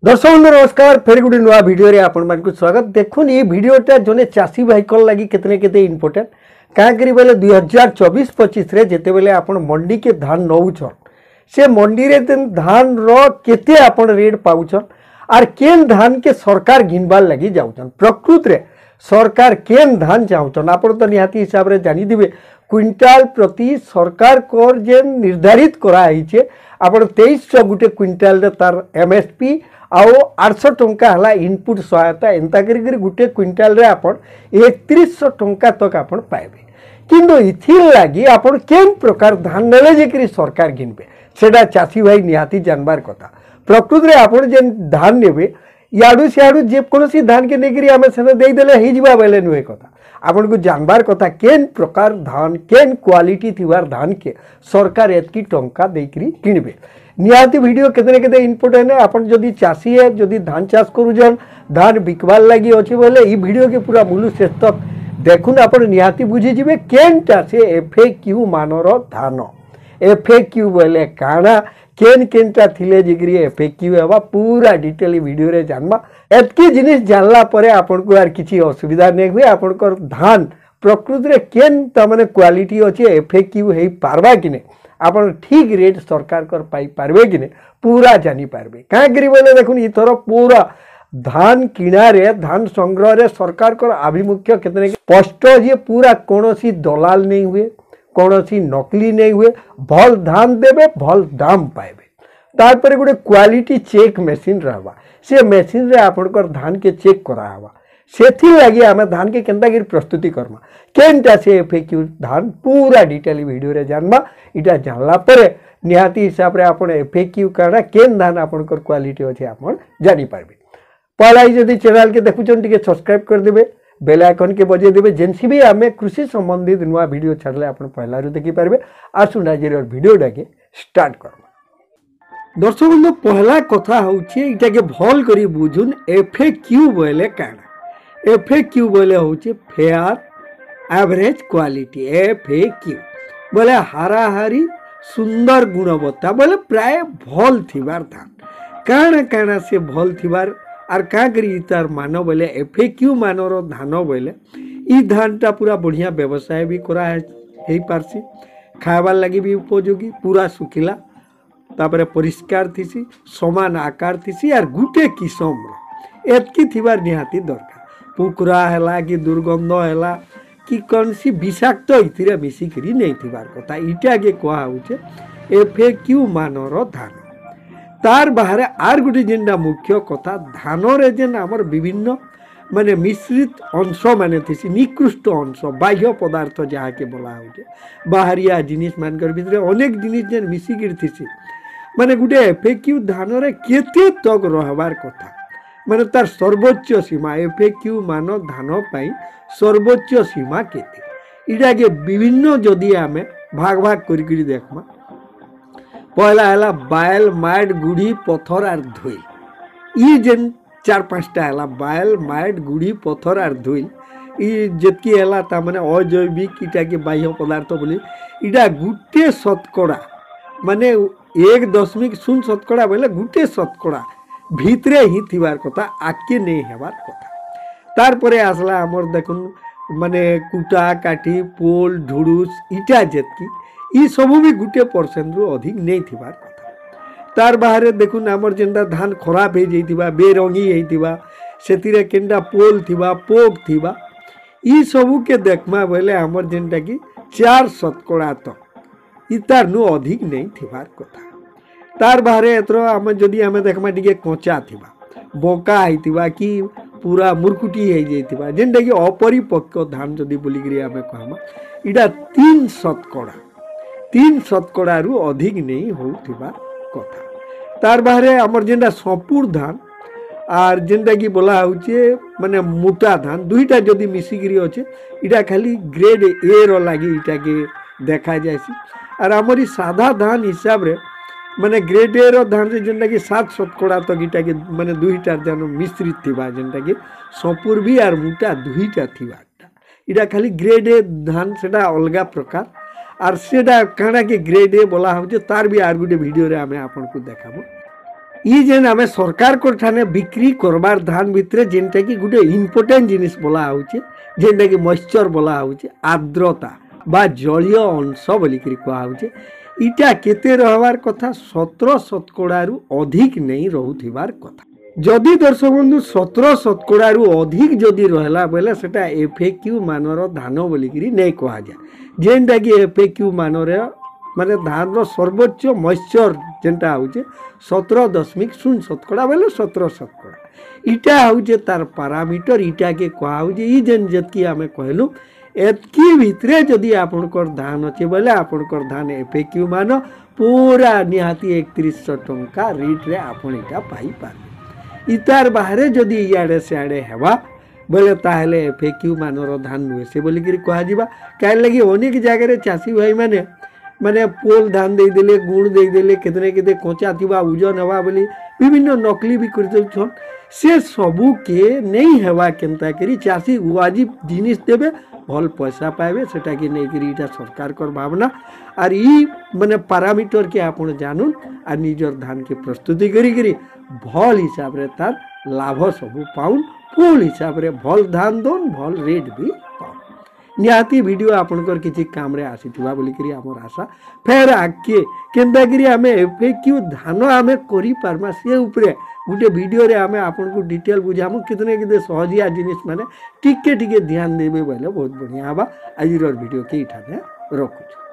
दर्शक बंधु नमस्कार फेर गोटे नुआ भिडियो रे आपण मानकु स्वागत। देखुन ये भिडियोटा जने चाषी भाई कल लगी केतने केते इंपोर्टेंट क्या करी बोले 2024-25 रे जेते बेले आपण मंडी के धान नौछन से मंडी रे धान रो केते आपण रेट पाउछन आर केन धान के सरकार घिनबार लगी जाउछन। प्रकृत रे सरकार केन धान चाहुछन आपण तो निहाती हिसाब रे जानि दिबे। क्विंटाल प्रति सरकार कोर जे निर्धारित करा आइछे आपण 2300 गुटे क्विंटाल रे तार एमएसपी आउ 800 टंका हला इनपुट सहायता एंता करी गुटे क्विंटाल रे आपण 3100 टंका तक आपण पाइबे। किंतु इथिर लागी आपण केन प्रकार धान नेले जे करी सरकार घिनबे सेटा चासी भाई निहाती जानबार कथा। प्रकृत रे आपण जे धान नेबे याडू सियाडू जे कोनोसी धान के नेकरी आमे सेने देई देले हे जिबा बेले नुए कथा। आपण को जानबार कथा केन प्रकार धान केन क्वालिटी थिवार धान के सरकार एतकी टंका देकरी किनबे। निहाती वीडियो केतने केते इम्पोर्टेंट है। आपण जदि चाषी है जदि धान चाष करूजन धान बिकबार लगी अच्छे बोले ई वीडियो के पूरा मूल शेष तक देखुन आपण निहाती बुझी जिबे केनटा से एफएक्यू मानर धान। एफएक्यू बोले काना केन केनटा थिले जिगरी एफएक्यू हेबा पूरा डिटेल वीडियो रे जानबा। एतकी जिनिस जानला परे आपण को यार किछि असुविधा नै हुए। आपण को धान प्रकृत रे केन त माने क्वालिटी अछि एफएक्यू हेई पारबा कि नै आपण ठीक रेट सरकार कर पाई पारबे कि नै पूरा जानी पारबे। काहे करी बोले देखुन इथर पूरा धान किणारे धान संग्रह रे सरकार कर आभिमुख्य केतने स्पष्ट जे पूरा कोनोसी दलाल नहीं हुए कोनोसी नकली नहीं हुए भल धान देबे भल दाम पाइबे। तार पर गुटे क्वालिटी चेक मशीन रहबा से मशीन रे आपण कर धान के चेक करा हवा सेथि लगी आमे धान के केनता गिर प्रस्तुति करमा केनटा से एफएक्यू धान पूरा डिटेल वीडियो रे जानबा। इटा जानला परे निहाती हिसाब रे आपण एफएक्यू काना केन धान आपण कर क्वालिटी अछि आपण जानि पारबे। पहला जदि चैनल के देखुचन टिके सब्सक्राइब कर देबे बेल आइकन के बजे देबे जेनसी भी आमे कृषि संबंधित नुआ वीडियो छाड़ले आपण पहला रु देखि पारबे। आसुन आज रे वीडियो डाके स्टार्ट करबा। दर्शक बंधु पहला कथा होउछे इटा के भल करी बुझुन एफएक्यू बोले काना। एफएक्यू बोले होउछे फेयर एवरेज क्वालिटी। एफएक्यू बोले हाराहारी सुंदर गुणवत्ता बोले प्राय भल थिबार धान काना काना से भल थिबार आर का करी तार मान बोले एफएक्यू मानर धान बोले ई धानटा पूरा बढ़िया व्यवसाय भी करा है पारसी खाबार लगी भी उपयोगी पूरा सुखिला तापरे परिष्कार थीसी समान आकार थीसी आर गुटे किसम एतकी थिबार निहाती दरकार। पुकरा हैला कि दुर्गंध हैला कि कौन सी विषाक्त इथिरे मिसिकरी नहीं थिबार कथा इटा के कहा होचे एफएक्यू मानर धान। तार बाहर आर गुटे जेनटा मुख्य कथा धान रे जेन हमर विभिन्न माने मिश्रित अंश माने थीसी निकृष्ट अंश बाह्य पदार्थ जहा के बोला होचे बाहरिया जिनिस मानकर भितरे अनेक जिनिस जेन मिसिकरी थीसी माने गुटे एफएक्यू धान रे केते तक रहबार कथा माने तार सर्वोच्च सीमा एफएक्यू मान धान पाई सर्वोच्च सीमा केते इटा के विभिन्न जदि आमे भाग भाग करी देखमा। पहला हैला बायल माइट गुड़ी पत्थर आर धोइल ई जेन 4-5टा हैला बायल माइट गुड़ी पत्थर आर धोइल ई जेतकी हैला ता माने अजैविक इटा के बाह्य पदार्थ बोली इटा गुटे शतकड़ा माने 1.0 बोले गुटे शतकड़ा भितरे ही थिबार कथा आके नहीं हेबार कथा। तार परे आसला हमर देखुन माने कुटा काठी पोल ढुडुस इटा जेतकी ई सबु भी गुटे % रु अधिक नहीं थिबार कथा। तार बाहर देखुन हमर जेंदा धान खराब हे जइतिबा बेरंगी हेतिबा सेतिरे केंडा पोल थिबा पोक थिबा ई सबु के देखमा बोले हमर जेंटा की 4 शतकड़ा तक इतार नु अधिक नहीं थिबार कथा। तार बाहर एतर आम जदि आम देखमा टिके कचा थिबा बोका हेतिबा कि पूरा मुरकुटी हे जइतिबा जेंटा कि अपरिपक्व धान जदि बोलिकरी आम कहमा इडा 3 शतकड़ा रु अधिक नहीं होउथिबा कथा। तार बाहर हमर जेंटा संपूर्ण धान आर जेंटा कि बोला होचे माने मोटा धान दुईटा जदि मिसिकरी अच्छे इटा खाली ग्रेड ए रो लागी इटा के देखा जायसी आर हमर सादा धान हिसाब रे माने ग्रेड ए रो धान से जेंटा कि 7 शतकड़ा तक इटा के माने दुईटा धान मिश्रित थिबा जेंटा कि संपूर्ण भी आर मोटा दुईटा थिबा इटा खाली ग्रेड ए धान सेटा अलगा प्रकार आर सेटा काना के ग्रेड ए बोला होचे तार भी आर गुटे वीडियो रे हमें आपन को देखाबो। ई जेन आम सरकार को ठाने बिक्री करबार धान भितर जेनटा कि गोटे इम्पोर्टेंट जिनिस बोला होचे जेनटा कि मॉइस्चर बोला होचे आर्द्रता बा जलीय अंश बोलिकी कहुचे इटा केते रहबार कथा 17% अधिक नहीं रहुथिबार कथा जदि दर्शक बंधु 17% अधिक जदि रहला बेले सेटा एफएक्यू मानर धान बोलिकी नहीं कहा जाए जेनटा कि एफएक्यू मानर माने धान रो सर्वोच्च मॉइस्चर जेनटा होचे 17.0 बेले 17% इटा होचे तार पैरामीटर इटा के कहा होचे ई जेन जतकी आमे कहलु एतकी भितरे जदि आपनकर धान अच्छे बोले आपनकर धान एफएक्यू मान पूरा निहाती 3100 टंका रेट रे आपन इटा पाई पार इतार बाहरे जदि इयाडे सियाडे हेबा बोले ताहले एफएक्यू मानर धान नुहे से बोलिकी कहा जिबा काहे लगी अनेक जगह रे चासी भाई माने पोल धान दे देले गुण दे देले केतने केते कोचा थिबा ओजन हवा बोली विभिन्न नकली भी कर दउछन से सबू के नहीं हेवा केनता करी चासी वाजिब जिनिस देबे भल पैसा पाइबे सेटा के नहीं करी इटा सरकार कर भावना और ई माने पैरामीटर के आपण जानून आ निजर धान के प्रस्तुति करी करी भल हिसाब रे तार लाभ सबू पाउन फुल हिसाब रे भल धान दोन भल रेट भी पाउन निहाती वीडियो आपनकर किसी काम रे आसीथिबा बोलिकरी हमर आशा फेर आके केनतागिरी आमे एफएक्यू धान आमे करि पारमा से ऊपर गोटे वीडियो रे आमे आपनको डिटेल बुझामु कितने कितने सहजिया जिनिस माने टिके टिके ध्यान देबे बोले बहुत बढ़िया हबा आजिर वीडियो के इठाने रखुछु।